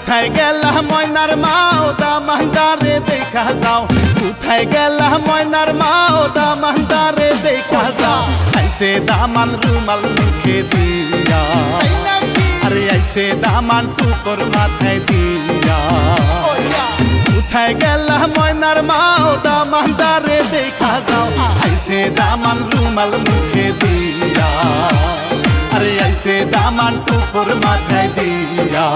কোথায় গেলা ময়নার মাও দামানদারে দেখা যাও কোথায় গেলা ময়নার মাও দামানদারে দেখা যাও আইসে দামান রুমাল মুখে দিয়া আরে আইসে দামান টুকর মাথায় দিয়া কোথায় গেলা ময়নার মাও দামানদারে দেখা যাও আইসে দামান রুমাল মুখে দিয়া আরে আইসে দামান টুকর মাথায় দিয়া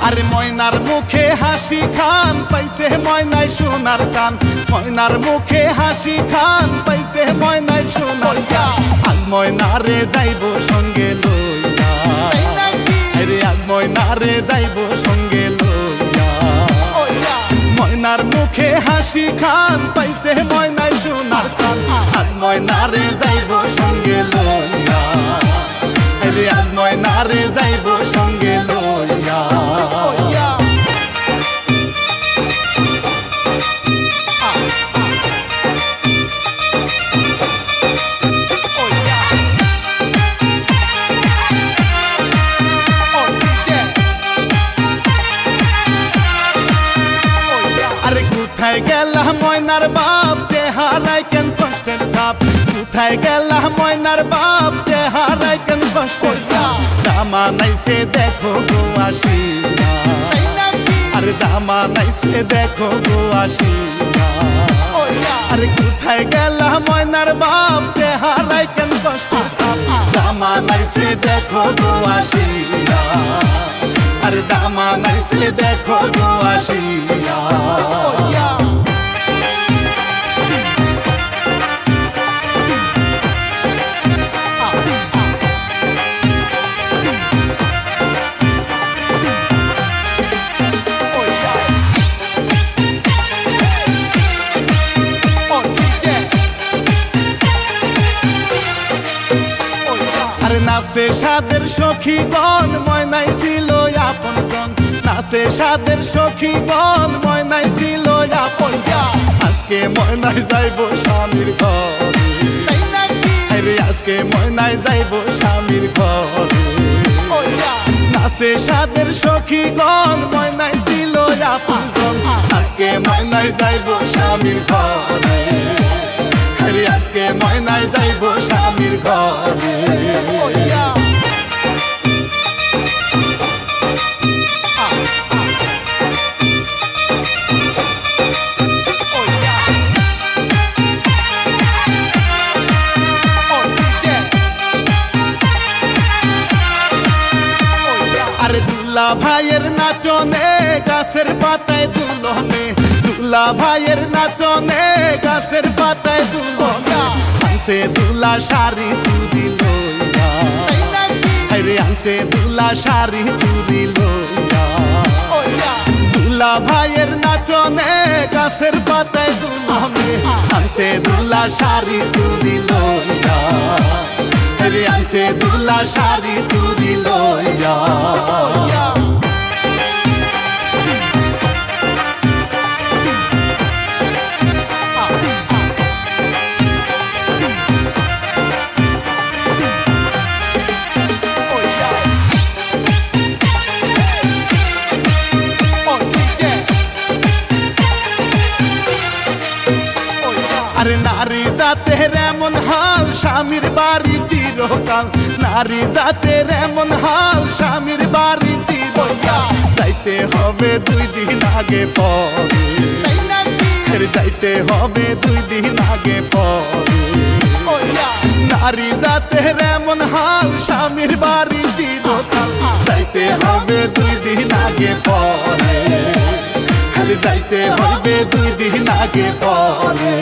আরে ময়নার মুখে হাসি খান পাইছে ময়নায় সোনার চান ময়নার মুখে হাসি খান পাইছে ময়নায় সোনার চান আজ ময়নারে যাইব সঙ্গে লইয়া আরে আজ ময়নারে যাইব সঙ্গে লইয়া ময়নার মুখে হাসি খান পাইছে ময়নায় সোনার চান আজ ময়নারে যাইব সঙ্গে লইয়া আরে আজ ময়নারে যাইব সঙ্গে লইয়া আরে কোথায় গেলা ময়নার বাপ চেহারায় কেন কষ্টের সাপ কোথায় গেলা ময়নার বাপ চেহারায় কেন কষ্টের সাপ দামা নাইছে দেখো গো আসিয়া আরে দামা নাইছে দেখো গো আসিয়া আরে কোথায় গেলা ময়নার বাপ চেহারায় কেন কষ্টের সাপ দামা নাইছে দেখো গো আসিয়া আরে দামা নাইছে দেখো গো আসিয়া আরে নাচে সাদের সখী গণ ময়নাই ছিল আপন জন নাচে সাদের সখী গণ ময়নাই ছিল আপন আজকে ময়নাই যাইব স্বামীর ঘরে আরে আজকে ময়নাই যাইব স্বামীর ঘরে নাচে সাদের সখী গণ ময়নাই ছিল আপন জন আজকে ময়নাই যাইব স্বামীর ঘরে আরে আজকে ময়নাই যাইব স্বামীর ঘরে আরে দুলা ভাইয়ের নাচনে গাছের পাতায় দুলনে দুলা ভাইয়ের নাচনে গাছের পাতায় দুলনে আনছে দুলা শাড়ি চুরি লইয়া আরে আনছে দুলা শাড়ি চুরি লইয়া দুলা ভাইয়ের নাচনে গাছের পাতায় দুলনে আনছে দুলা শাড়ি চুরি লইয়া আরে আনছে দুলা শাড়ি চুরি লইয়া আরে নারী জাতের এমন হাল স্বামীর বাড়ি চিরকাল নারী জাতের এমন হাল স্বামীর বাড়ি চিরকাল যাইতে হবে 2 দিন আগে পরে যাইতে হবে 2 দিন আগে পরে নারী জাতের এমন হাল স্বামীর বাড়ি চিরকাল যাইতে হবে 2 দিন আগে পরে যাইতে হবে 2 দিন আগে পরে